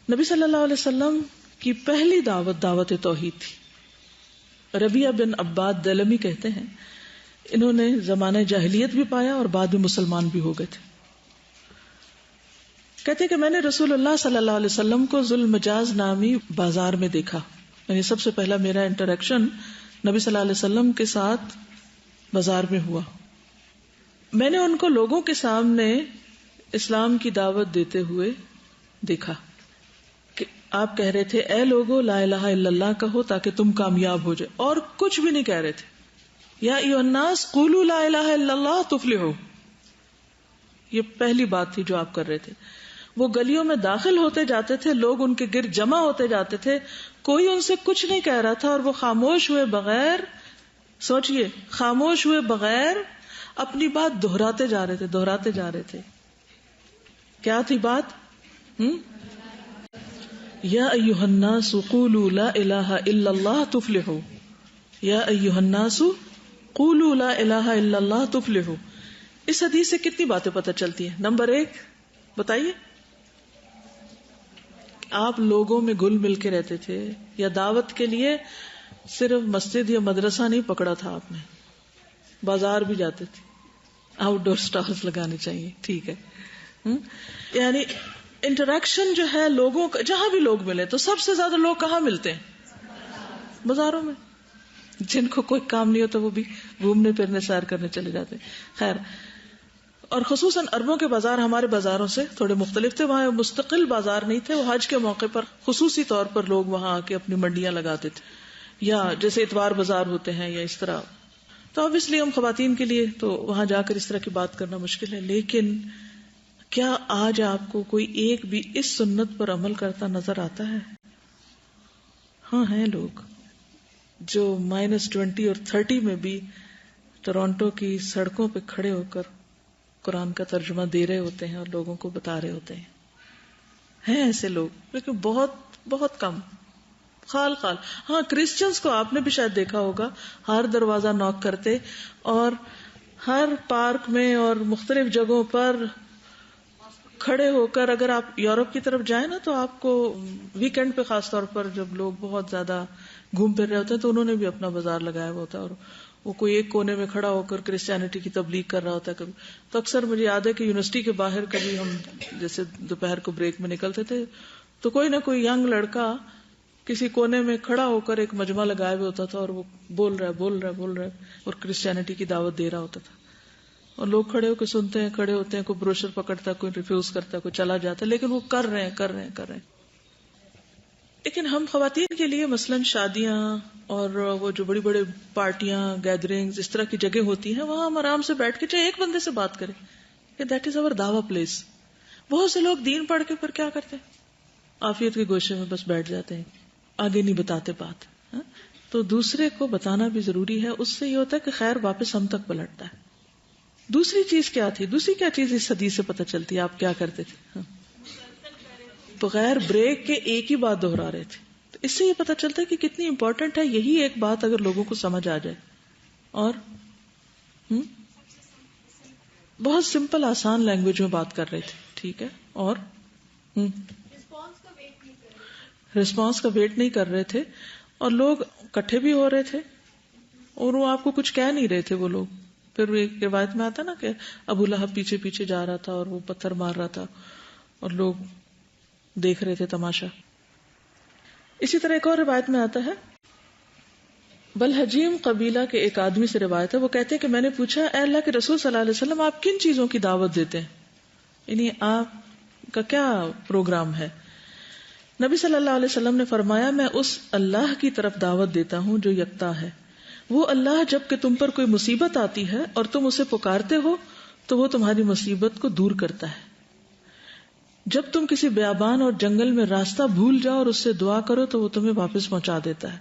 نبی صلی اللہ علیہ وسلم کی پہلی دعوت توحید تھی. ربیعہ بن عباد دلمی کہتے ہیں انہوں نے زمانہ جاہلیت بھی پایا اور بعد میں مسلمان بھی ہو گئے تھے. کہتے کہ میں نے رسول اللہ صلی اللہ علیہ وسلم کو ذو المجاز نامی بازار میں دیکھا. یعنی سب سے پہلا میرا انٹریکشن نبی صلی اللہ علیہ وسلم کے ساتھ بازار میں ہوا. میں نے ان کو لوگوں کے سامنے اسلام کی دعوت دیتے ہوئے دیکھا کہ آپ کہہ رہے تھے اے لوگو لا الہ الا اللہ کہو تاکہ تم کامیاب ہو جائے، اور کچھ بھی نہیں کہہ رہے تھے. یا ایھا الناس قولوا لا الہ الا اللہ تفلحوا، یہ پہلی بات تھی جو آپ کر رہے تھے. وہ گلیوں میں داخل ہوتے جاتے تھے، لوگ ان کے گرد جمع ہوتے جاتے تھے، کوئی ان سے کچھ نہیں کہہ رہا تھا، اور وہ خاموش ہوئے بغیر، سوچئے خاموش ہوئے بغیر اپنی بات دہراتے جا رہے تھے. کیا تھی بات؟ یا ایھا الناس قولوا لا الہ الا اللہ تفلحوا، یا ایھا الناس قولوا لا الہ الا اللہ تفلحوا. اس حدیث سے کتنی باتیں پتہ چلتی ہیں؟ نمبر 1 بتائیے، آپ لوگوں میں گل مل کے رہتے تھے، یا دعوت کے لیے صرف مسجد یا مدرسہ نہیں پکڑا تھا آپ نے، بازار بھی جاتے تھے، آؤٹ ڈور سٹالز لگانے چاہیے، ٹھیک ہے. یعنی انٹریکشن جو ہے لوگوں کا، جہاں بھی لوگ ملے تو سب سے زیادہ لوگ کہاں ملتے ہیں؟ بازاروں میں. جن کو کوئی کام نہیں ہوتا وہ بھی گھومنے پھرنے سیر کرنے چلے جاتے. خیر، اور خصوصاً عربوں کے بازار ہمارے بازاروں سے تھوڑے مختلف تھے. وہاں مستقل بازار نہیں تھے، وہ حج کے موقع پر خصوصی طور پر لوگ وہاں آ کے اپنی منڈیاں لگاتے تھے، یا جیسے اتوار بازار ہوتے ہیں یا اس طرح. تو obviously ہم خواتین کے لیے تو وہاں جا کر اس طرح کی بات کرنا مشکل ہے. لیکن کیا آج آپ کو کوئی ایک بھی اس سنت پر عمل کرتا نظر آتا ہے؟ ہاں ہیں لوگ جو -20 اور 30 میں بھی ٹورانٹو کی سڑکوں پہ کھڑے ہو کر قرآن کا ترجمہ دے رہے ہوتے ہیں اور لوگوں کو بتا رہے ہوتے ہیں. ہیں ایسے لوگ، لیکن بہت بہت کم، خال. ہاں، کرسچنز کو آپ نے بھی شاید دیکھا ہوگا، ہر دروازہ نوک کرتے، اور ہر پارک میں اور مختلف جگہوں پر کھڑے ہو کر. اگر آپ یورپ کی طرف جائیں نا تو آپ کو ویکینڈ پہ خاص طور پر جب لوگ بہت زیادہ گھوم پھر رہے ہوتے ہیں تو انہوں نے بھی اپنا بازار لگایا ہوا ہوتا ہے، اور وہ کوئی ایک کونے میں کھڑا ہو کر کرسچینٹی کی تبلیغ کر رہا ہوتا ہے. کبھی تو اکثر مجھے یاد ہے کہ یونیورسٹی کے باہر کبھی ہم جیسے دوپہر کو بریک میں نکلتے تھے تو کوئی نہ کوئی ینگ لڑکا کسی کونے میں کھڑا ہو کر ایک مجمع لگائے ہوئے ہوتا تھا، اور وہ بول رہا ہے اور کرسچینٹی کی دعوت دے رہا ہوتا تھا. اور لوگ کھڑے ہو کے سنتے ہیں، کھڑے ہوتے ہیں، کوئی بروشر پکڑتا ہے، کوئی ریفیوز کرتا ہے، کوئی چلا جاتا ہے، لیکن وہ کر رہے ہیں. لیکن ہم خواتین کے لیے مثلاً شادیاں اور وہ جو بڑی بڑے پارٹیاں، گیدرنگز، اس طرح کی جگہ ہوتی ہیں، وہاں ہم آرام سے بیٹھ کے چاہے ایک بندے سے بات کریں کہ دیٹ از اوور دعویٰ پلیس. بہت سے لوگ دین پڑھ کے پھر کیا کرتے ہیں؟ عافیت کے گوشے میں بس بیٹھ جاتے ہیں، آگے نہیں بتاتے بات. تو دوسرے کو بتانا بھی ضروری ہے، اس سے یہ ہوتا ہے کہ خیر واپس ہم تک پلٹتا ہے. دوسری چیز کیا تھی؟ دوسری کیا چیز اس حدیث سے پتہ چلتی ہے آپ کیا کرتے تھے؟ بغیر بریک کے ایک ہی بات دہرا رہے تھے. تو اس سے یہ پتہ چلتا ہے کہ کتنی امپورٹنٹ ہے یہی ایک بات اگر لوگوں کو سمجھ آ جائے. اور بہت سمپل آسان لینگویج میں بات کر رہے تھے، ٹھیک ہے. اور رسپانس کا ویٹ نہیں کر رہے تھے، اور لوگ اکٹھے بھی ہو رہے تھے، اور وہ آپ کو کچھ کہہ نہیں رہے تھے وہ لوگ. پھر ایک روایت میں آتا نا کہ ابو لہب پیچھے پیچھے جا رہا تھا اور وہ پتھر مار رہا تھا اور لوگ دیکھ رہے تھے تماشا. اسی طرح ایک اور روایت میں آتا ہے، بلحجیم قبیلہ کے ایک آدمی سے روایت ہے، وہ کہتے ہیں کہ میں نے پوچھا اے اللہ کے رسول صلی اللہ علیہ وسلم آپ کن چیزوں کی دعوت دیتے ہیں، یعنی آپ کا کیا پروگرام ہے؟ نبی صلی اللہ علیہ وسلم نے فرمایا میں اس اللہ کی طرف دعوت دیتا ہوں جو یکتا ہے. وہ اللہ جب کہ تم پر کوئی مصیبت آتی ہے اور تم اسے پکارتے ہو تو وہ تمہاری مصیبت کو دور کرتا ہے. جب تم کسی بیابان اور جنگل میں راستہ بھول جاؤ اور اس سے دعا کرو تو وہ تمہیں واپس پہنچا دیتا ہے.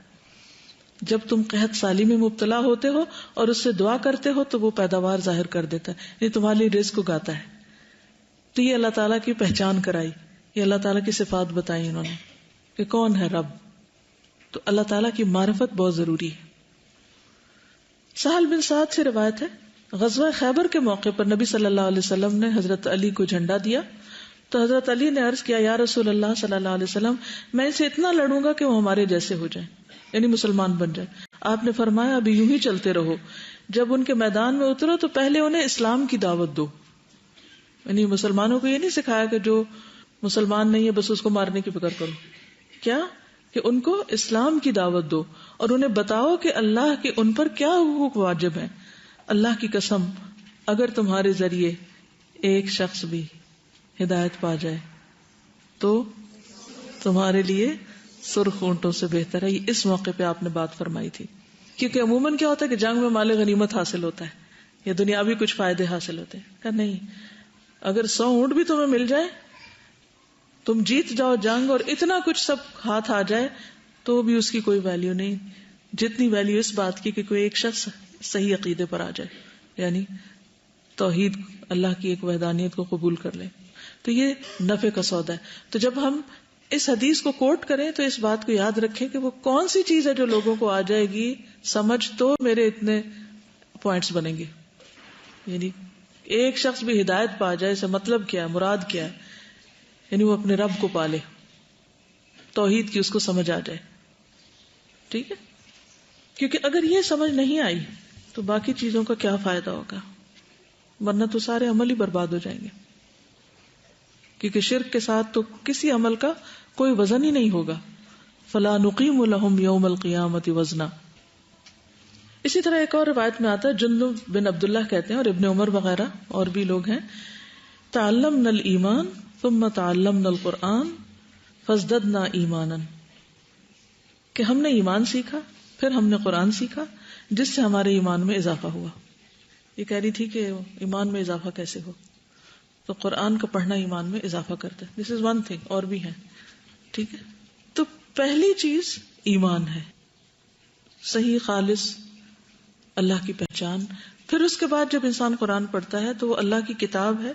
جب تم قحط سالی میں مبتلا ہوتے ہو اور اس سے دعا کرتے ہو تو وہ پیداوار ظاہر کر دیتا ہے، یہ تمہارے لیے رزق اگاتا ہے. تو یہ اللہ تعالیٰ کی پہچان کرائی، یہ اللہ تعالیٰ کی صفات بتائی انہوں نے کہ کون ہے رب. تو اللہ تعالیٰ کی معرفت بہت ضروری ہے. سہل بن سعد سے روایت ہے، غزوہ خیبر کے موقع پر نبی صلی اللہ علیہ وسلم نے حضرت علی کو جھنڈا دیا تو حضرت علی نے عرض کیا یا رسول اللہ صلی اللہ علیہ وسلم میں اسے اتنا لڑوں گا کہ وہ ہمارے جیسے ہو جائیں، یعنی مسلمان بن جائے. آپ نے فرمایا ابھی یوں ہی چلتے رہو، جب ان کے میدان میں اترو تو پہلے انہیں اسلام کی دعوت دو. یعنی مسلمانوں کو یہ نہیں سکھایا کہ جو مسلمان نہیں ہے بس اس کو مارنے کی فکر کرو. کیا کہ ان کو اسلام کی دعوت دو اور انہیں بتاؤ کہ اللہ کے ان پر کیا حقوق واجب ہیں. اللہ کی قسم اگر تمہارے ذریعے ایک شخص بھی ہدایت پا جائے تو تمہارے لیے سرخ اونٹوں سے بہتر ہے. یہ اس موقع پہ آپ نے بات فرمائی تھی، کیونکہ عموماً کیا ہوتا ہے کہ جنگ میں مال غنیمت حاصل ہوتا ہے یا دنیاوی کچھ فائدے حاصل ہوتے ہیں. کہ نہیں، اگر 100 اونٹ بھی تمہیں مل جائے، تم جیت جاؤ جنگ اور اتنا کچھ سب ہاتھ آ جائے تو بھی اس کی کوئی ویلیو نہیں جتنی ویلیو اس بات کی کہ کوئی ایک شخص صحیح عقیدے پر آ جائے، یعنی توحید اللہ کی ایک وحدانیت کو قبول کر لے. تو یہ نفع کا سودا ہے. تو جب ہم اس حدیث کو کوٹ کریں تو اس بات کو یاد رکھیں کہ وہ کون سی چیز ہے جو لوگوں کو آ جائے گی سمجھ تو میرے اتنے پوائنٹس بنیں گے. یعنی ایک شخص بھی ہدایت پا جائے، اسے مطلب کیا ہے، مراد کیا ہے، یعنی وہ اپنے رب کو پالے، توحید کی اس کو سمجھ آ جائے. ٹھیک ہے، کیونکہ اگر یہ سمجھ نہیں آئی تو باقی چیزوں کا کیا فائدہ ہوگا، ورنہ تو سارے عمل ہی برباد ہو جائیں گے. کیونکہ شرک کے ساتھ تو کسی عمل کا کوئی وزن ہی نہیں ہوگا. فلا نقیم لهم یوم القیامت وزنا. اسی طرح ایک اور روایت میں آتا ہے، جندب بن عبداللہ کہتے ہیں اور ابن عمر وغیرہ اور بھی لوگ ہیں، تعلمنا الایمان ثم تعلمنا القرآن فازددنا ایمانا، کہ ہم نے ایمان سیکھا پھر ہم نے قرآن سیکھا جس سے ہمارے ایمان میں اضافہ ہوا. یہ کہہ رہی تھی کہ ایمان میں اضافہ کیسے ہو، تو قرآن کا پڑھنا ایمان میں اضافہ کرتا ہے. دس از ون تھنگ، اور بھی ہے. ٹھیک ہے، تو پہلی چیز ایمان ہے، صحیح خالص اللہ کی پہچان. پھر اس کے بعد جب انسان قرآن پڑھتا ہے تو وہ اللہ کی کتاب ہے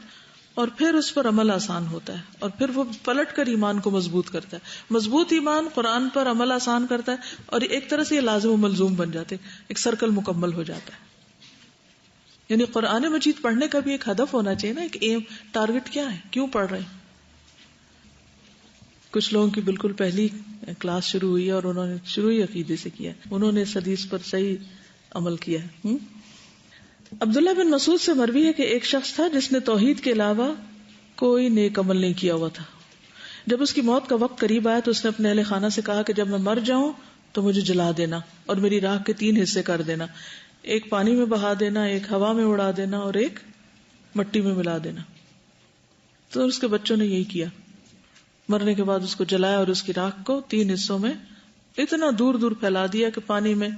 اور پھر اس پر عمل آسان ہوتا ہے اور پھر وہ پلٹ کر ایمان کو مضبوط کرتا ہے. مضبوط ایمان قرآن پر عمل آسان کرتا ہے اور ایک طرح سے یہ لازم و ملزوم بن جاتے، ایک سرکل مکمل ہو جاتا ہے. یعنی قرآن مجید پڑھنے کا بھی ایک ہدف ہونا چاہیے نا، ایک ایم، ٹارگٹ کیا ہے، کیوں پڑھ رہے ہیں. کچھ لوگوں کی بالکل پہلی کلاس شروع ہوئی ہے اور انہوں نے شروع ہی عقیدے سے کیا، انہوں نے اس حدیث پر صحیح عمل کیا ہے. عبداللہ بن مسعود سے مروی ہے کہ ایک شخص تھا جس نے توحید کے علاوہ کوئی نیک عمل نہیں کیا ہوا تھا. جب اس کی موت کا وقت قریب آیا تو اس نے اپنے اہل خانہ سے کہا کہ جب میں مر جاؤں تو مجھے جلا دینا اور میری راکھ کے 3 حصے کر دینا، ایک پانی میں بہا دینا، ایک ہوا میں اڑا دینا اور ایک مٹی میں ملا دینا. تو اس کے بچوں نے یہی کیا. مرنے کے بعد اس کو جلایا اور اس کی راکھ کو 3 حصوں میں اتنا دور دور پھیلا دیا کہ پانی میں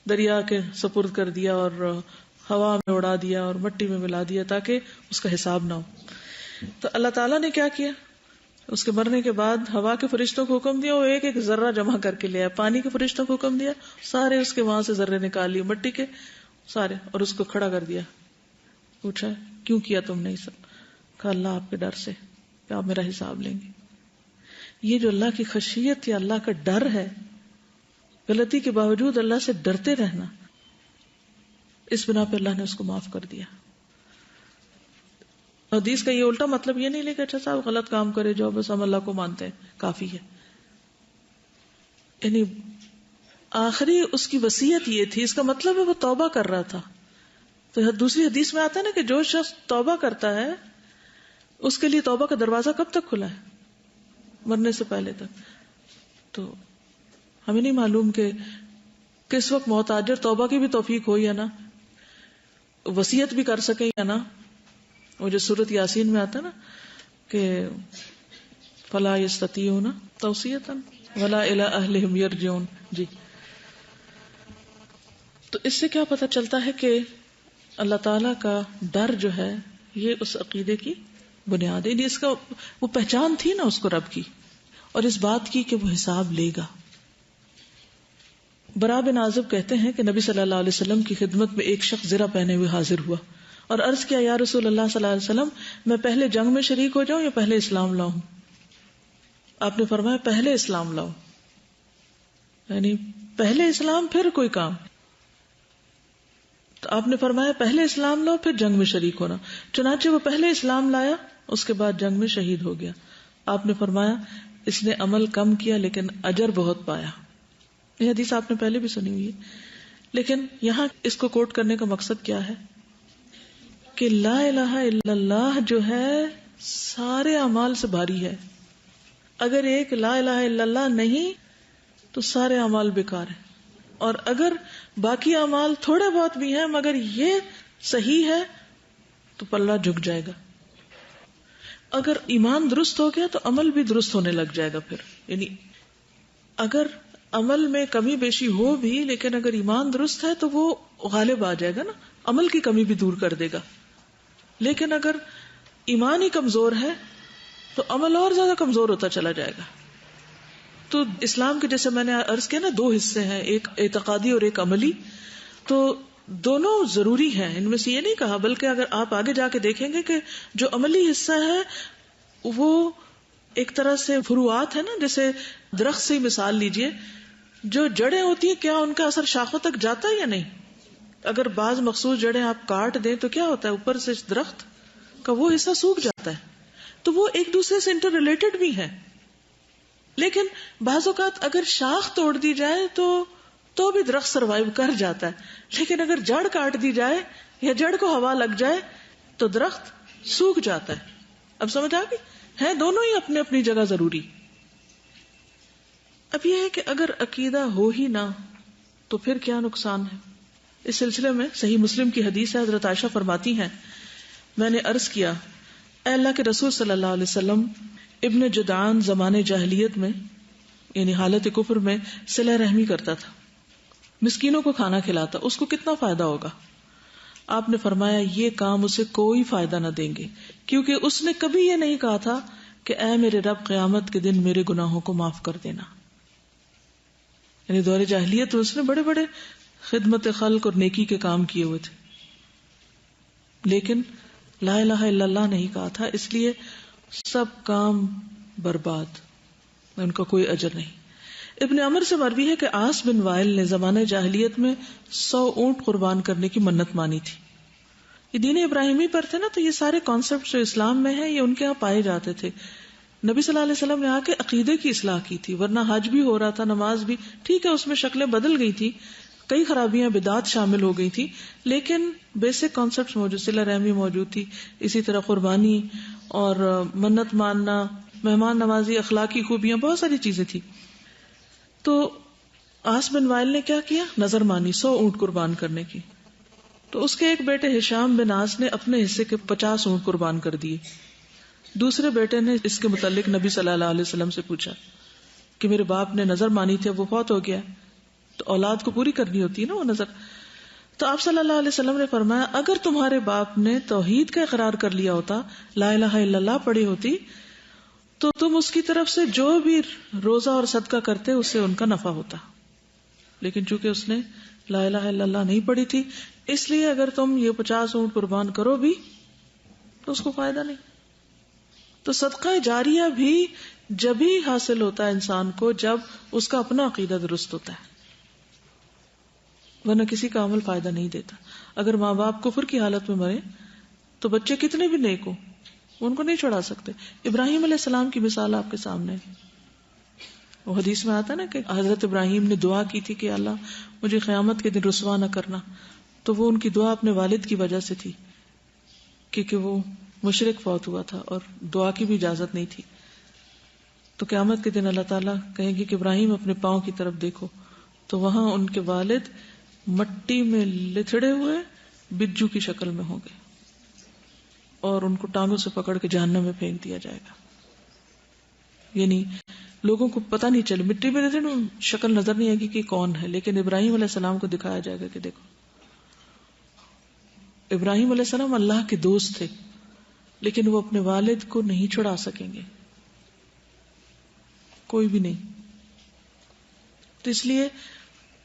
دریا کے سپرد کر دیا اور ہوا میں اڑا دیا اور مٹی میں ملا دیا تاکہ اس کا حساب نہ ہو. تو اللہ تعالیٰ نے کیا کیا، اس کے مرنے کے بعد ہوا کے فرشتوں کو حکم دیا، وہ ایک ایک ذرہ جمع کر کے لیا. پانی کے فرشتوں کو حکم دیا، سارے اس کے وہاں سے ذرے نکال لیے، مٹی کے سارے، اور اس کو کھڑا کر دیا. پوچھا کیوں کیا تم نے یہ سب؟ کہا اللہ آپ کے ڈر سے کہ آپ میرا حساب لیں گے. یہ جو اللہ کی خشیت یا اللہ کا ڈر ہے، غلطی کے باوجود اللہ سے ڈرتے رہنا، اس بنا پہ اللہ نے اس کو معاف کر دیا. حدیث کا یہ الٹا مطلب یہ نہیں لے کہ اچھا صاحب غلط کام کرے جو بس ہم اللہ کو مانتے ہیں کافی ہے. یعنی آخری اس کی وصیت یہ تھی، اس کا مطلب ہے وہ توبہ کر رہا تھا. تو دوسری حدیث میں آتا ہے نا کہ جو شخص توبہ کرتا ہے اس کے لیے توبہ کا دروازہ کب تک کھلا ہے؟ مرنے سے پہلے تک. تو ہمیں نہیں معلوم کہ کس وقت موت آ جائے، توبہ کی بھی توفیق ہو یا نہ، وصیت بھی کر سکیں یا نہ. وہ جو سورۃ یاسین میں آتا نا کہ فلا یستطیعون توصیۃ ولا الی اہلہم یرجعون. جی، تو اس سے کیا پتہ چلتا ہے کہ اللہ تعالی کا ڈر جو ہے یہ اس عقیدے کی بنیاد ہے. اس کا وہ پہچان تھی نا اس کو رب کی، اور اس بات کی کہ وہ حساب لے گا. برا بن عازب کہتے ہیں کہ نبی صلی اللہ علیہ وسلم کی خدمت میں ایک شخص زرہ پہنے ہوئے حاضر ہوا اور عرض کیا یا رسول اللہ صلی اللہ علیہ وسلم میں پہلے جنگ میں شریک ہو جاؤں یا پہلے اسلام لاؤں؟ آپ نے فرمایا پہلے اسلام لاؤ، یعنی پہلے اسلام پھر کوئی کام. تو آپ نے فرمایا پہلے اسلام لاؤ پھر جنگ میں شریک ہونا. چنانچہ وہ پہلے اسلام لایا اس کے بعد جنگ میں شہید ہو گیا. آپ نے فرمایا اس نے عمل کم کیا لیکن اجر بہت پایا. یہ حدیث آپ نے پہلے بھی سنی ہوئی ہے، لیکن یہاں اس کو کوٹ کرنے کا مقصد کیا ہے کہ لا الہ الا اللہ جو ہے سارے اعمال سے بھاری ہے. اگر ایک لا الہ الا اللہ نہیں تو سارے اعمال بیکار ہیں، اور اگر باقی اعمال تھوڑے بہت بھی ہیں مگر یہ صحیح ہے تو پلہ جھک جائے گا. اگر ایمان درست ہو گیا تو عمل بھی درست ہونے لگ جائے گا. پھر یعنی اگر عمل میں کمی بیشی ہو بھی لیکن اگر ایمان درست ہے تو وہ غالب آ جائے گا نا، عمل کی کمی بھی دور کر دے گا. لیکن اگر ایمان ہی کمزور ہے تو عمل اور زیادہ کمزور ہوتا چلا جائے گا. تو اسلام کے جیسے میں نے عرض کیا نا 2 حصے ہیں، ایک اعتقادی اور ایک عملی. تو دونوں ضروری ہیں، ان میں سے یہ نہیں کہا، بلکہ اگر آپ آگے جا کے دیکھیں گے کہ جو عملی حصہ ہے وہ ایک طرح سے فروعات ہے نا، جیسے درخت سے ہی مثال لیجئے، جو جڑیں ہوتی ہیں کیا ان کا اثر شاخوں تک جاتا ہے یا نہیں؟ اگر بعض مخصوص جڑیں آپ کاٹ دیں تو کیا ہوتا ہے، اوپر سے درخت کا وہ حصہ سوکھ جاتا ہے. تو وہ ایک دوسرے سے انٹر ریلیٹڈ بھی ہیں. لیکن بعض اوقات اگر شاخ توڑ دی جائے تو بھی درخت سروائیو کر جاتا ہے، لیکن اگر جڑ کاٹ دی جائے یا جڑ کو ہوا لگ جائے تو درخت سوکھ جاتا ہے. اب سمجھ آ گئی؟ ہے دونوں ہی اپنے اپنی جگہ ضروری. اب یہ ہے کہ اگر عقیدہ ہو ہی نہ تو پھر کیا نقصان ہے. اس سلسلے میں صحیح مسلم کی حدیث ہے، حضرت عائشہ فرماتی ہیں میں نے عرض کیا اے اللہ کے رسول صلی اللہ علیہ وسلم، ابن جدعان زمانے جاہلیت میں یعنی حالت کفر میں صلہ رحمی کرتا تھا، مسکینوں کو کھانا کھلاتا، اس کو کتنا فائدہ ہوگا؟ آپ نے فرمایا یہ کام اسے کوئی فائدہ نہ دیں گے، کیونکہ اس نے کبھی یہ نہیں کہا تھا کہ اے میرے رب قیامت کے دن میرے گناہوں کو معاف کر دینا. یعنی دور جاہلیت اس نے بڑے بڑے خدمت خلق اور نیکی کے کام کیے ہوئے تھے، لیکن لا الہ الا اللہ نہیں کہا تھا، اس لیے سب کام برباد، ان کا کوئی اجر نہیں. ابن عمر سے مروی ہے کہ عاص بن وائل نے زمانہ جاہلیت میں 100 اونٹ قربان کرنے کی منت مانی تھی. یہ دین ابراہیمی پر تھے نا، تو یہ سارے کانسیپٹ جو اسلام میں ہیں یہ ان کے ہاں پائے جاتے تھے. نبی صلی اللہ علیہ وسلم نے آ کے عقیدے کی اصلاح کی تھی، ورنہ حج بھی ہو رہا تھا، نماز بھی ٹھیک ہے، اس میں شکلیں بدل گئی تھی، کئی خرابیاں بدعات شامل ہو گئی تھی، لیکن بیسک کانسیپٹ موجود، صلہ رحمی موجود تھی، اسی طرح قربانی اور منت ماننا، مہمان نوازی، اخلاقی خوبیاں، بہت ساری چیزیں تھی. تو عاص بن وائل نے کیا کیا؟ نظر مانی 100 اونٹ قربان کرنے کی. تو اس کے ایک بیٹے ہشام بن عاص نے اپنے حصے کے 50 اونٹ قربان کر دیے. دوسرے بیٹے نے اس کے متعلق نبی صلی اللہ علیہ وسلم سے پوچھا کہ میرے باپ نے نظر مانی تھی، اب وہ فوت ہو گیا، تو اولاد کو پوری کرنی ہوتی ہے نا وہ نظر. تو آپ صلی اللہ علیہ وسلم نے فرمایا اگر تمہارے باپ نے توحید کا اقرار کر لیا ہوتا، لا الہ الا اللہ پڑھی ہوتی، تو تم اس کی طرف سے جو بھی روزہ اور صدقہ کرتے اس سے ان کا نفع ہوتا. لیکن چونکہ اس نے لا الہ الا اللہ نہیں پڑھی تھی، اس لیے اگر تم یہ 50 اونٹ قربان کرو بھی تو اس کو فائدہ نہیں. تو صدقہ جاریہ بھی جب ہی حاصل ہوتا ہے انسان کو جب اس کا اپنا عقیدہ درست ہوتا ہے، ورنہ کسی کا عمل فائدہ نہیں دیتا. اگر ماں باپ کفر کی حالت میں مرے تو بچے کتنے بھی نیک ہوں ان کو نہیں چھڑا سکتے. ابراہیم علیہ السلام کی مثال آپ کے سامنے ہے. وہ حدیث میں آتا ہے نا کہ حضرت ابراہیم نے دعا کی تھی کہ اللہ مجھے قیامت کے دن رسوا نہ کرنا، تو وہ ان کی دعا اپنے والد کی وجہ سے تھی، کیونکہ وہ مشرک فوت ہوا تھا اور دعا کی بھی اجازت نہیں تھی. تو قیامت کے دن اللہ تعالیٰ کہیں گے کہ ابراہیم اپنے پاؤں کی طرف دیکھو، تو وہاں ان کے والد مٹی میں لتھڑے ہوئے بجو کی شکل میں ہوں گے اور ان کو ٹانگوں سے پکڑ کے جہنم میں پھینک دیا جائے گا. یعنی لوگوں کو پتہ نہیں چلے، مٹی میں لتھڑے شکل نظر نہیں آئے گی کہ کون ہے، لیکن ابراہیم علیہ السلام کو دکھایا جائے گا کہ دیکھو. ابراہیم علیہ السلام اللہ کے دوست تھے، لیکن وہ اپنے والد کو نہیں چھڑا سکیں گے، کوئی بھی نہیں. تو اس لیے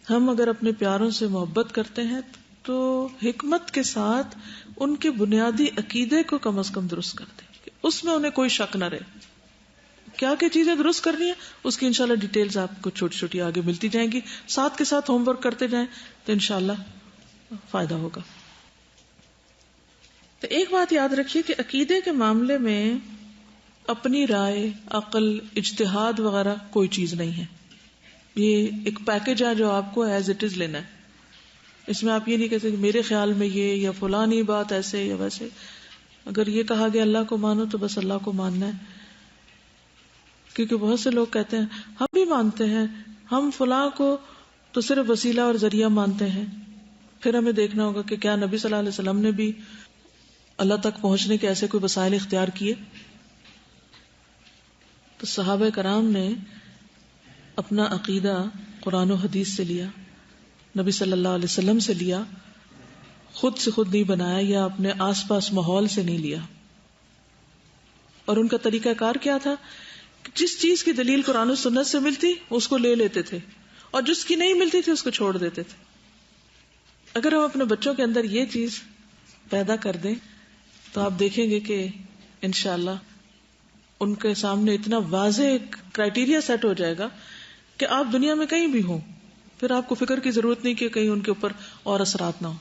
ہم اگر اپنے پیاروں سے محبت کرتے ہیں تو حکمت کے ساتھ ان کے بنیادی عقیدے کو کم از کم درست کرتے ہیں، اس میں انہیں کوئی شک نہ رہے. کیا کیا چیزیں درست کرنی ہے اس کی انشاءاللہ ڈیٹیلز آپ کو چھوٹی چھوٹی آگے ملتی جائیں گی. ساتھ کے ساتھ ہوم ورک کرتے جائیں تو انشاءاللہ فائدہ ہوگا. تو ایک بات یاد رکھیے کہ عقیدے کے معاملے میں اپنی رائے، عقل، اجتہاد وغیرہ کوئی چیز نہیں ہے. یہ ایک پیکج ہے جو آپ کو ایز اٹ از لینا ہے. اس میں آپ یہ نہیں کہتے کہ میرے خیال میں یہ یا فلانی بات ایسے یا ویسے. اگر یہ کہا گیا اللہ کو مانو تو بس اللہ کو ماننا ہے. کیونکہ بہت سے لوگ کہتے ہیں ہم بھی مانتے ہیں، ہم فلاں کو تو صرف وسیلہ اور ذریعہ مانتے ہیں. پھر ہمیں دیکھنا ہوگا کہ کیا نبی صلی اللہ علیہ وسلم نے بھی اللہ تک پہنچنے کے ایسے کوئی وسائل اختیار کیے. تو صحابہ کرام نے اپنا عقیدہ قرآن و حدیث سے لیا، نبی صلی اللہ علیہ وسلم سے لیا، خود سے خود نہیں بنایا یا اپنے آس پاس ماحول سے نہیں لیا. اور ان کا طریقہ کار کیا تھا؟ جس چیز کی دلیل قرآن و سنت سے ملتی اس کو لے لیتے تھے، اور جس کی نہیں ملتی تھی اس کو چھوڑ دیتے تھے. اگر ہم اپنے بچوں کے اندر یہ چیز پیدا کر دیں تو آپ دیکھیں گے کہ انشاءاللہ ان کے سامنے اتنا واضح کرائیٹیریا سیٹ ہو جائے گا کہ آپ دنیا میں کہیں بھی ہوں، پھر آپ کو فکر کی ضرورت نہیں کہ کہیں ان کے اوپر اور اثرات نہ ہو.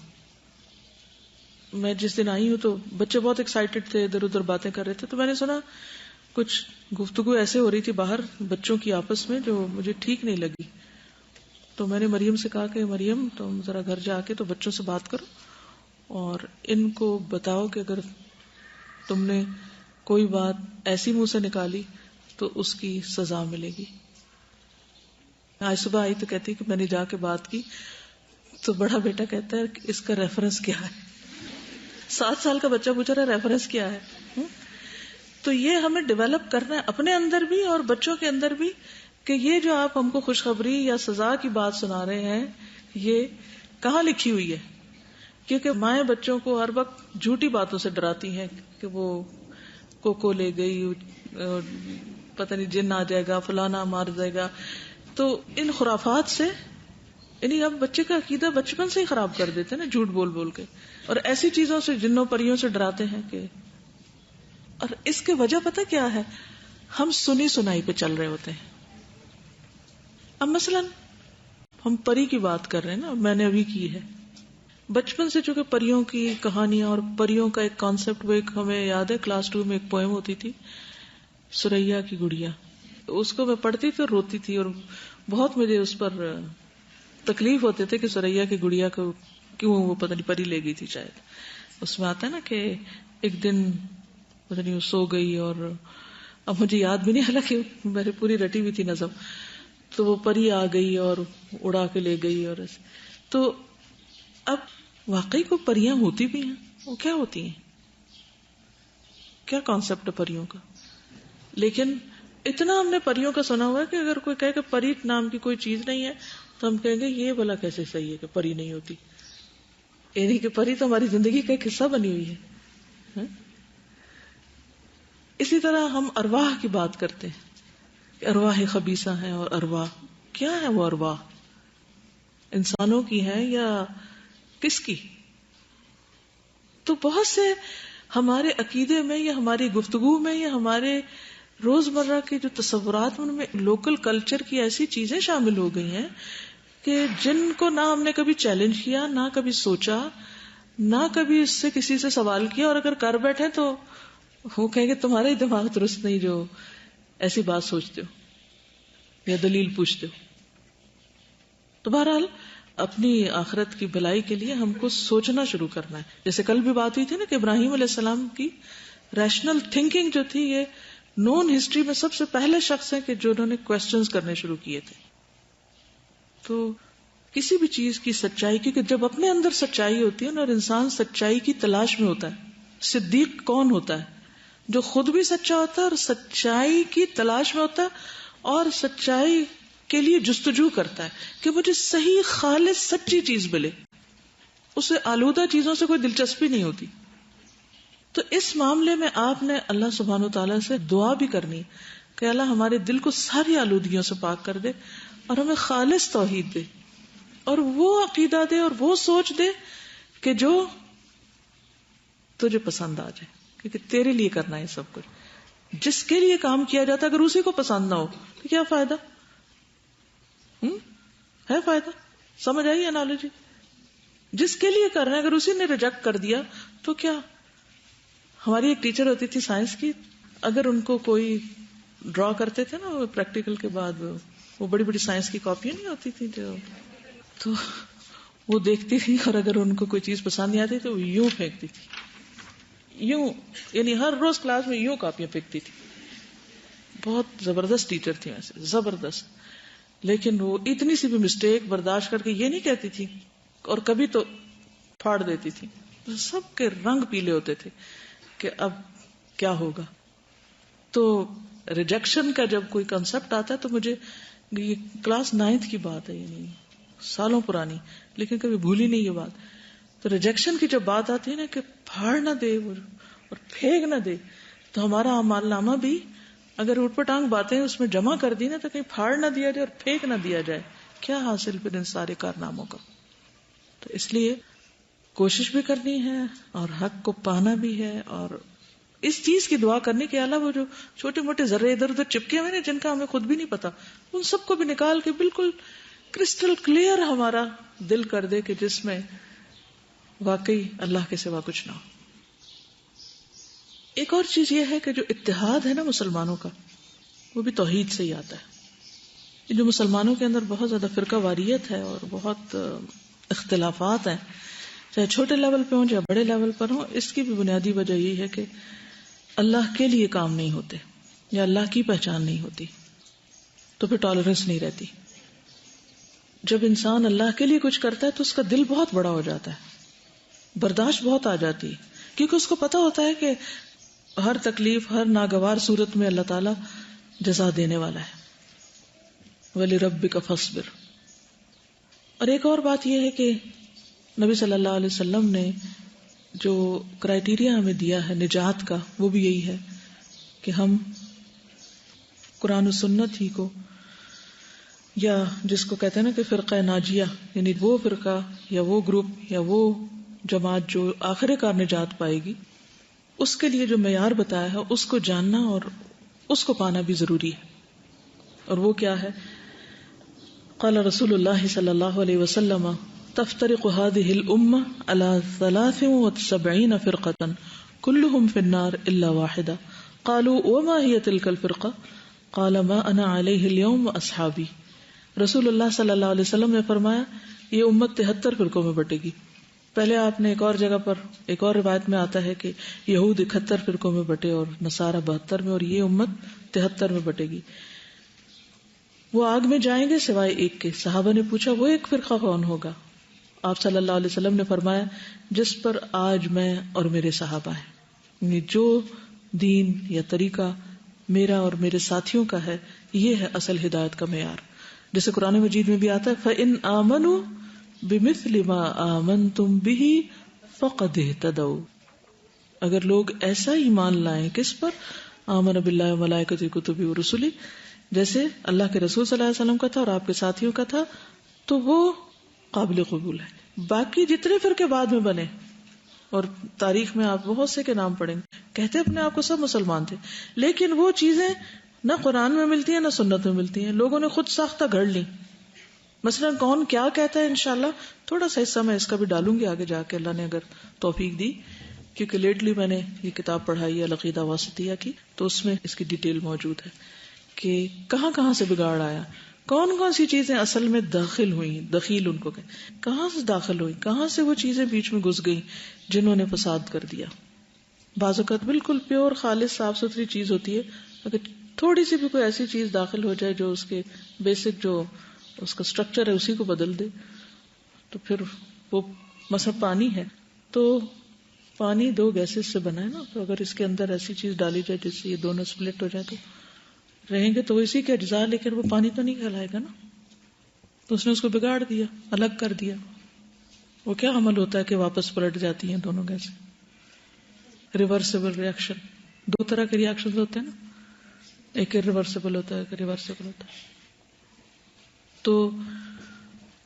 میں جس دن آئی ہوں تو بچے بہت ایکسائٹیڈ تھے، ادھر ادھر باتیں کر رہے تھے، تو میں نے سنا کچھ گفتگو ایسے ہو رہی تھی باہر بچوں کی آپس میں جو مجھے ٹھیک نہیں لگی. تو میں نے مریم سے کہا کہ مریم تم ذرا گھر جا کے تو بچوں سے بات کرو اور ان کو بتاؤ کہ اگر تم نے کوئی بات ایسی منہ سے نکالی تو اس کی سزا ملے گی. آج صبح آئی تو کہتی کہ میں نے جا کے بات کی تو بڑا بیٹا کہتا ہے کہ اس کا ریفرنس کیا ہے. 7 سال کا بچہ پوچھ رہا ہے ریفرنس کیا ہے. تو یہ ہمیں ڈیولپ کرنا ہے اپنے اندر بھی اور بچوں کے اندر بھی کہ یہ جو آپ ہم کو خوشخبری یا سزا کی بات سنا رہے ہیں یہ کہاں لکھی ہوئی ہے. کیونکہ مائیں بچوں کو ہر وقت جھوٹی باتوں سے ڈراتی ہیں کہ وہ کوکو لے گئی، پتہ نہیں جن آ جائے گا، فلانا مار جائے گا. تو ان خرافات سے یعنی اب بچے کا عقیدہ بچپن سے ہی خراب کر دیتے ہیں نا، جھوٹ بول بول کے، اور ایسی چیزوں سے جنوں پریوں سے ڈراتے ہیں کہ. اور اس کی وجہ پتہ کیا ہے؟ ہم سنی سنائی پہ چل رہے ہوتے ہیں. اب مثلا ہم پری کی بات کر رہے ہیں نا، میں نے ابھی کی ہے. بچپن سے چونکہ پریوں کی کہانیاں اور پریوں کا ایک کانسیپٹ، وہ ایک ہمیں یاد ہے کلاس 2 میں ایک پوئم ہوتی تھی سریا کی گڑیا. اس کو میں پڑھتی تھی اور روتی تھی، اور بہت مجھے اس پر تکلیف ہوتے تھے کہ سریا کی گڑیا کو کیوں وہ پتہ نہیں پری لے گئی تھی. شاید اس میں آتا ہے نا کہ ایک دن پتہ نہیں وہ سو گئی، اور اب مجھے یاد بھی نہیں، حالانکہ میں نے پوری رٹی ہوئی تھی نظم. تو وہ پری آ گئی اور اڑا کے لے گئی. اور تو اب واقعی کو پریاں ہوتی بھی ہیں، وہ کیا ہوتی ہیں، کیا کانسیپٹ ہے پریوں کا. لیکن اتنا ہم نے پریوں کا سنا ہوا ہے کہ اگر کوئی کہے کہ پری نام کی کوئی چیز نہیں ہے تو ہم کہیں گے یہ بھلا کیسے صحیح ہے کہ پری نہیں ہوتی. یعنی کہ پری تو ہماری زندگی کا ایک حصہ بنی ہوئی ہے. اسی طرح ہم ارواح کی بات کرتے ہیں کہ ارواح خبیثہ ہیں، اور ارواح کیا ہے؟ وہ ارواح انسانوں کی ہیں یا کس کی؟ تو بہت سے ہمارے عقیدے میں یا ہماری گفتگو میں یا ہمارے روزمرہ کے جو تصورات ان میں لوکل کلچر کی ایسی چیزیں شامل ہو گئی ہیں کہ جن کو نہ ہم نے کبھی چیلنج کیا، نہ کبھی سوچا، نہ کبھی اس سے کسی سے سوال کیا، اور اگر کر بیٹھے تو وہ کہیں گے تمہارا ہی دماغ درست نہیں جو ایسی بات سوچتے ہو یا دلیل پوچھتے ہو. تو بہرحال اپنی آخرت کی بھلائی کے لیے ہم کو سوچنا شروع کرنا ہے. جیسے کل بھی بات ہوئی تھی نا کہ ابراہیم علیہ السلام کی ریشنل تھنکنگ جو تھی، یہ نون ہسٹری میں سب سے پہلے شخص ہیں کہ جو انہوں نے کوسچنز کرنے شروع کیے تھے. تو کسی بھی چیز کی سچائی، کیونکہ جب اپنے اندر سچائی ہوتی ہے نا، اور انسان سچائی کی تلاش میں ہوتا ہے. صدیق کون ہوتا ہے؟ جو خود بھی سچا ہوتا ہے اور سچائی کی تلاش میں ہوتا ہے اور سچائی کے لیے جستجو کرتا ہے کہ مجھے صحیح خالص سچی چیز ملے. اسے آلودہ چیزوں سے کوئی دلچسپی نہیں ہوتی. تو اس معاملے میں آپ نے اللہ سبحانہ وتعالیٰ سے دعا بھی کرنی کہ اللہ ہمارے دل کو ساری آلودگیوں سے پاک کر دے اور ہمیں خالص توحید دے اور وہ عقیدہ دے اور وہ سوچ دے کہ جو تجھے پسند آ جائے، کیونکہ تیرے لیے کرنا ہے سب کچھ. جس کے لیے کام کیا جاتا اگر اسی کو پسند نہ ہو تو کیا فائدہ ہے؟ فائدہ سمجھ آئی انالوجی؟ جس کے لیے کر رہے ہیں اگر اسی نے ریجیکٹ کر دیا تو کیا؟ ہماری ایک ٹیچر ہوتی تھی سائنس کی، اگر ان کو کوئی ڈرا کرتے تھے نا پریکٹیکل کے بعد، وہ بڑی بڑی سائنس کی کاپیاں نہیں ہوتی تھی جو، تو وہ دیکھتی تھی اور اگر ان کو کوئی چیز پسند نہیں آتی تو وہ یوں پھینکتی تھی، یوں، یعنی ہر روز کلاس میں یوں کاپیاں پھینکتی تھی. بہت زبردست ٹیچر تھی ویسے، زبردست. لیکن وہ اتنی سی بھی مسٹیک برداشت کر کے یہ نہیں کہتی تھی، اور کبھی تو پھاڑ دیتی تھی. سب کے رنگ پیلے ہوتے تھے کہ اب کیا ہوگا. تو ریجیکشن کا جب کوئی کنسپٹ آتا ہے تو مجھے، یہ کلاس 9 کی بات ہے، یعنی سالوں پرانی، لیکن کبھی بھولی نہیں یہ بات. تو ریجیکشن کی جب بات آتی ہے نا کہ پھاڑ نہ دے اور پھینک نہ دے، تو ہمارا اعمال نامہ بھی اگر اوٹ پٹانگ باتیں اس میں جمع کر دی نا تو کہیں پھاڑ نہ دیا جائے اور پھینک نہ دیا جائے، کیا حاصل پھر ان سارے کارناموں کا. تو اس لیے کوشش بھی کرنی ہے اور حق کو پانا بھی ہے، اور اس چیز کی دعا کرنے کے علاوہ وہ جو چھوٹے موٹے ذرے ادھر ادھر چپکے ہوئے نا جن کا ہمیں خود بھی نہیں پتا، ان سب کو بھی نکال کے بالکل کرسٹل کلیئر ہمارا دل کر دے کہ جس میں واقعی اللہ کے سوا کچھ نہ ہو. ایک اور چیز یہ ہے کہ جو اتحاد ہے نا مسلمانوں کا، وہ بھی توحید سے ہی آتا ہے. جو مسلمانوں کے اندر بہت زیادہ فرقہ واریت ہے اور بہت اختلافات ہیں، چاہے چھوٹے لیول پہ ہوں چاہے بڑے لیول پر ہوں، اس کی بھی بنیادی وجہ یہی ہے کہ اللہ کے لیے کام نہیں ہوتے یا اللہ کی پہچان نہیں ہوتی، تو پھر ٹالرنس نہیں رہتی. جب انسان اللہ کے لیے کچھ کرتا ہے تو اس کا دل بہت بڑا ہو جاتا ہے، برداشت بہت آ جاتی ہے، کیونکہ اس کو پتا ہوتا ہے کہ ہر تکلیف، ہر ناگوار صورت میں اللہ تعالیٰ جزا دینے والا ہے. وَلِرَبِّكَ فَاصْبِرْ. اور ایک اور بات یہ ہے کہ نبی صلی اللہ علیہ وسلم نے جو کرائیٹیریا ہمیں دیا ہے نجات کا، وہ بھی یہی ہے کہ ہم قرآن و سنت ہی کو، یا جس کو کہتے ہیں نا کہ فرقہ ناجیہ، یعنی وہ فرقہ یا وہ گروپ یا وہ جماعت جو آخر کار نجات پائے گی، اس کے لیے جو معیار بتایا ہے اس کو جاننا اور اس کو پانا بھی ضروری ہے. اور وہ کیا ہے؟ قال رسول اللہ صلی اللہ علیہ وسلم تفترق هذه الامة على 73 فرقة كلهم في النار الا واحدة. قالوا وما هي تلك الفرقة؟ قال ما انا عليه اليوم واصحابي. رسول اللہ صلی اللہ علیہ وسلم نے فرمایا یہ امت 73 فرقوں میں بٹے گی. پہلے آپ نے ایک اور جگہ پر ایک اور روایت میں آتا ہے کہ یہود 71 فرقوں میں بٹے اور نصارہ 72 میں، اور یہ امت 73 میں بٹے گی. وہ آگ میں جائیں گے سوائے ایک کے. صحابہ نے پوچھا وہ ایک فرقہ کون ہوگا؟ آپ صلی اللہ علیہ وسلم نے فرمایا جس پر آج میں اور میرے صحابہ ہیں، یعنی جو دین یا طریقہ میرا اور میرے ساتھیوں کا ہے، یہ ہے اصل ہدایت کا معیار. جیسے قرآن مجید میں بھی آتا ہے فَإِنْ آمَنُوا بِمِثْلِ مَا آمَنْتُمْ بِهِ فَقَدْ اهْتَدَوْا. اگر لوگ ایسا ایمان لائیں کس پر؟ آمن باللہ وملائکتہ کتبہ ورسلہ، جیسے اللہ کے رسول صلی اللہ علیہ وسلم کا تھا اور آپ کے ساتھیوں کا تھا، تو وہ قابل قبول ہے. باقی جتنے فرقے بعد میں بنے، اور تاریخ میں آپ بہت سے کے نام پڑھیں گے، کہتے اپنے آپ کو سب مسلمان تھے، لیکن وہ چیزیں نہ قرآن میں ملتی ہیں نہ سنت میں ملتی ہیں، لوگوں نے خود ساختہ گھڑ لی. مثلا کون کیا کہتا ہے، انشاءاللہ تھوڑا سا حصہ میں اس کا بھی ڈالوں گی آگے جا کے، اللہ نے اگر توفیق دی، کیونکہ لیٹلی میں نے یہ کتاب پڑھائی ہے العقیدہ واسطیہ کی، تو اس میں اس کی ڈیٹیل موجود ہے کہ کہاں کہاں سے بگاڑ آیا، کون کون سی چیزیں اصل میں داخل ہوئی، دخیل ان کو کہاں سے داخل ہوئی، کہاں سے وہ چیزیں بیچ میں گھس گئی جنہوں نے فساد کر دیا. بعض اوقات بالکل پیور خالص صاف ستھری چیز ہوتی ہے، اگر تھوڑی سی بھی کوئی ایسی چیز داخل ہو جائے جو اس کے بیسک جو اس کا سٹرکچر ہے اسی کو بدل دے، تو پھر وہ مثلا پانی ہے تو پانی 2 گیسز سے بنا ہے نا، تو اگر اس کے اندر ایسی چیز ڈالی جائے جس سے یہ دونوں سپلٹ ہو جائے تو رہیں گے تو اسی کے اجزاء، لیکن وہ پانی تو نہیں کہلائے گا نا. تو اس نے اس کو بگاڑ دیا، الگ کر دیا. وہ کیا عمل ہوتا ہے کہ واپس پلٹ جاتی ہیں دونوں گیس. ریورسیبل ریئیکشن، 2 طرح کے ریئیکشن ہوتے ہیں نا، ایک ریورسیبل ہوتا ہے ایک ریورسیبل ہوتا ہے. تو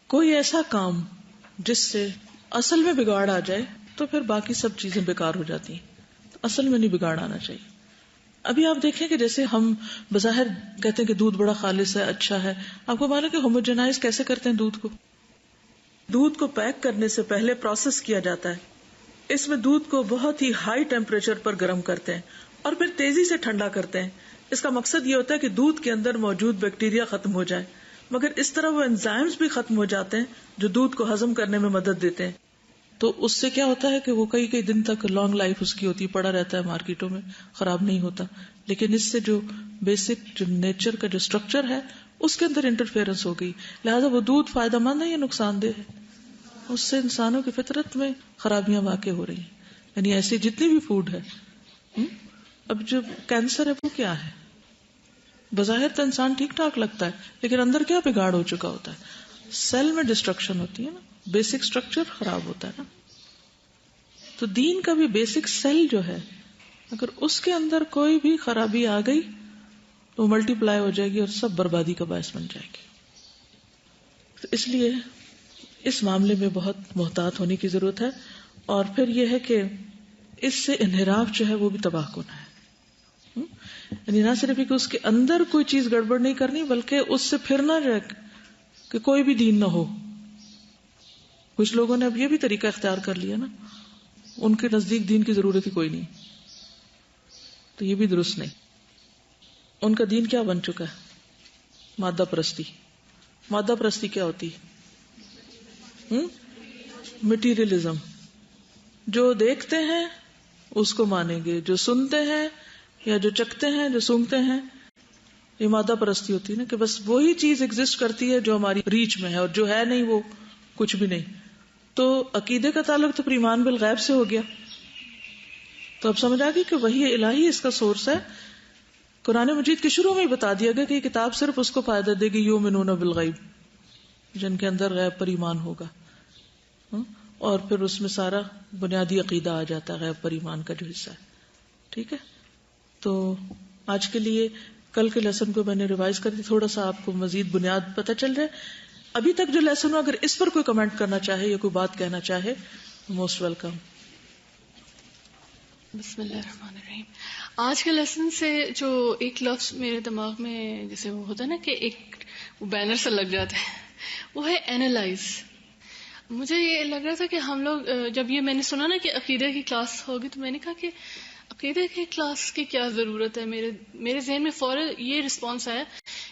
کوئی ایسا کام جس سے اصل میں بگاڑ آ جائے تو پھر باقی سب چیزیں بیکار ہو جاتی ہیں. تو اصل میں نہیں بگاڑ آنا چاہیے. ابھی آپ دیکھیں کہ جیسے ہم بظاہر کہتے ہیں کہ دودھ بڑا خالص ہے، اچھا ہے، آپ کو معلوم ہے کہ ہوموجنائز کیسے کرتے ہیں دودھ کو پیک کرنے سے پہلے پروسیس کیا جاتا ہے. اس میں دودھ کو بہت ہی ہائی ٹیمپریچر پر گرم کرتے ہیں اور پھر تیزی سے ٹھنڈا کرتے ہیں. اس کا مقصد یہ ہوتا ہے کہ دودھ کے اندر موجود بیکٹیریا ختم ہو جائے، مگر اس طرح وہ انزائمز بھی ختم ہو جاتے ہیں جو دودھ کو ہضم کرنے میں مدد دیتے ہیں. تو اس سے کیا ہوتا ہے کہ وہ کئی دن تک لانگ لائف اس کی ہوتی ہے، پڑا رہتا ہے مارکیٹوں میں، خراب نہیں ہوتا. لیکن اس سے جو بیسک جو نیچر کا جو اسٹرکچر ہے اس کے اندر انٹرفیئرنس ہو گئی، لہذا وہ دودھ فائدہ مند ہے یا نقصان دہ ہے؟ اس سے انسانوں کی فطرت میں خرابیاں واقع ہو رہی ہیں. یعنی ایسی جتنی بھی فوڈ ہے، اب جو کینسر ہے وہ کیا ہے؟ بظاہر تو انسان ٹھیک ٹھاک لگتا ہے لیکن اندر کیا بگاڑ ہو چکا ہوتا ہے؟ سیل میں ڈسٹرکشن ہوتی ہے نا، بیسک اسٹرکچر خراب ہوتا ہے نا. تو دین کا بھی بیسک سیل جو ہے، اگر اس کے اندر کوئی بھی خرابی آ گئی تو وہ ملٹی پلائی ہو جائے گی اور سب بربادی کا باعث بن جائے گی. تو اس لیے اس معاملے میں بہت محتاط ہونے کی ضرورت ہے. اور پھر یہ ہے کہ اس سے انحراف جو ہے وہ بھی تباہ کن ہے. یعنی نہ صرف کہ اس کے اندر کوئی چیز گڑبڑ نہیں کرنی، بلکہ اس سے پھرنا جو ہے کہ کوئی بھی دین نہ ہو. کچھ لوگوں نے اب یہ بھی طریقہ اختیار کر لیا نا، ان کے نزدیک دین کی ضرورت ہی کوئی نہیں، تو یہ بھی درست نہیں. ان کا دین کیا بن چکا ہے؟ مادہ پرستی. مادہ پرستی کیا ہوتی ہے؟ مٹیریلزم. جو دیکھتے ہیں اس کو مانیں گے، جو سنتے ہیں یا جو چکھتے ہیں، جو سونگھتے ہیں، یہ مادہ پرستی ہوتی ہے نا، کہ بس وہی چیز ایگزسٹ کرتی ہے جو ہماری ریچ میں ہے، اور جو ہے نہیں وہ کچھ بھی نہیں. تو عقیدے کا تعلق تو ایمان بالغیب سے ہو گیا. تو اب سمجھ آ گئی کہ وحی الہی اس کا سورس ہے. قرآن مجید کے شروع میں ہی بتا دیا گیا کہ یہ کتاب صرف اس کو فائدہ دے گی یؤمنون بالغیب، جن کے اندر غیب پر ایمان ہوگا. اور پھر اس میں سارا بنیادی عقیدہ آ جاتا ہے، غیب پر ایمان کا جو حصہ ہے. ٹھیک ہے، تو آج کے لیے کل کے لیسن کو میں نے ریوائز کر دی، تھوڑا سا آپ کو مزید بنیاد پتہ چل جائے. ابھی تک جو لیسن ہو، اگر اس پر کوئی کمنٹ کرنا چاہے یا کوئی بات کہنا چاہے، موسٹ ویلکم. بسم اللہ الرحمن الرحیم. آج کے لیسن سے جو ایک لفظ میرے دماغ میں جیسے وہ ہوتا ہے نا کہ ایک بینر سے لگ جاتا ہے، وہ ہے اینالائز. مجھے یہ لگ رہا تھا کہ ہم لوگ جب یہ میں نے سنا نا کہ عقیدہ کی کلاس ہوگی، تو میں نے کہا کہ عقیدہ کی کلاس کی کیا ضرورت ہے. میرے ذہن میں فوراً یہ رسپانس آیا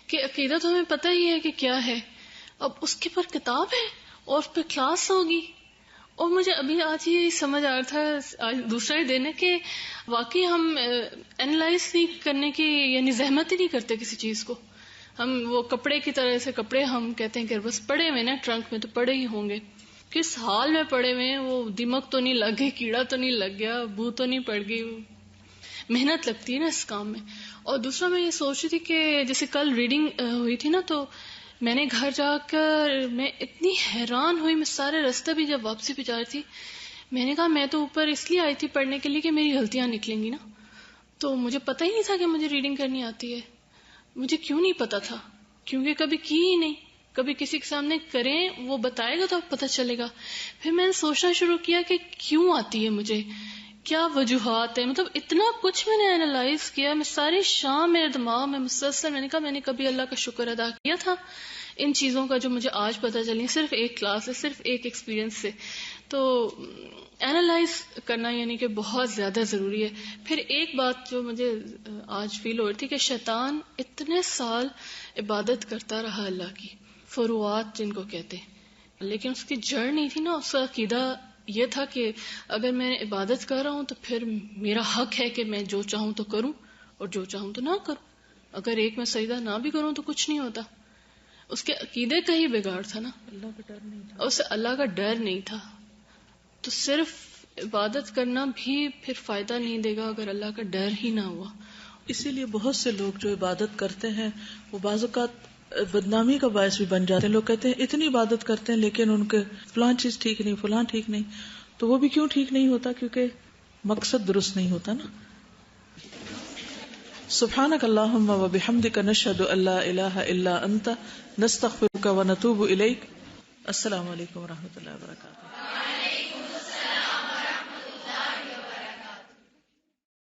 کہ عقیدہ تو ہمیں پتہ ہی ہے کہ کیا ہے، اب اس کے پر کتاب ہے اور اس پہ کلاس ہوگی. اور مجھے ابھی آج یہ سمجھ آ رہا تھا، آج دوسرا ہی دن ہے، کہ واقعی ہم اینالائز نہیں کرنے کی یعنی زحمت ہی نہیں کرتے کسی چیز کو. ہم وہ کپڑے کی طرح سے کپڑے ہم کہتے ہیں کہ بس پڑے ہوئے نا ٹرنک میں، تو پڑے ہی ہوں گے. کس حال میں پڑے ہوئے ہیں، وہ دمک تو نہیں لگ گئی، کیڑا تو نہیں لگ گیا، بو تو نہیں پڑ گئی. محنت لگتی ہے نا اس کام میں. اور دوسرا میں یہ سوچ رہی تھی کہ جیسے کل ریڈنگ ہوئی تھی نا، تو میں نے گھر جا کر میں اتنی حیران ہوئی. میں سارے راستے بھی جب واپسی پہ جا رہی تھی، میں نے کہا میں تو اوپر اس لیے آئی تھی پڑھنے کے لیے کہ میری غلطیاں نکلیں گی نا. تو مجھے پتہ ہی نہیں تھا کہ مجھے ریڈنگ کرنی آتی ہے. مجھے کیوں نہیں پتا تھا؟ کیونکہ کبھی کی ہی نہیں. کبھی کسی کے سامنے کریں، وہ بتائے گا تو پتہ چلے گا. پھر میں نے سوچنا شروع کیا کہ کیوں آتی ہے مجھے، کیا وجوہات ہیں. مطلب اتنا کچھ میں نے اینالائز کیا. میں ساری شام میرے دماغ میں مسلسل میں نے کہا میں نے کبھی اللہ کا شکر ادا کیا تھا ان چیزوں کا جو مجھے آج پتہ چلی صرف ایک کلاس سے، صرف ایک ایکسپیرینس سے. تو اینالائز کرنا یعنی کہ بہت زیادہ ضروری ہے. پھر ایک بات جو مجھے آج فیل ہو رہی تھی کہ شیطان اتنے سال عبادت کرتا رہا اللہ کی، فروعات جن کو کہتے ہیں، لیکن اس کی جڑ نہیں تھی نا. اس کا عقیدہ یہ تھا کہ اگر میں عبادت کر رہا ہوں تو پھر میرا حق ہے کہ میں جو چاہوں تو کروں اور جو چاہوں تو نہ کروں. اگر ایک میں سجدہ نہ بھی کروں تو کچھ نہیں ہوتا. اس کے عقیدے کا ہی بگاڑ تھا نا، اللہ کا ڈر نہیں تھا، اسے اللہ کا ڈر نہیں تھا. تو صرف عبادت کرنا بھی پھر فائدہ نہیں دے گا اگر اللہ کا ڈر ہی نہ ہوا. اسی لیے بہت سے لوگ جو عبادت کرتے ہیں وہ بعض اوقات بدنامی کا باعث بھی بن جاتے ہیں. لوگ کہتے ہیں اتنی عبادت کرتے ہیں لیکن ان کے فلاں چیز ٹھیک نہیں، فلاں ٹھیک نہیں. تو وہ بھی کیوں ٹھیک نہیں ہوتا؟ کیونکہ مقصد درست نہیں ہوتا نا. سبحانک اللہم و بحمدک نشہد ان لا الہ الا انت نستغفرک و نتوب الیک. السلام علیکم و رحمۃ اللہ وبرکاتہ.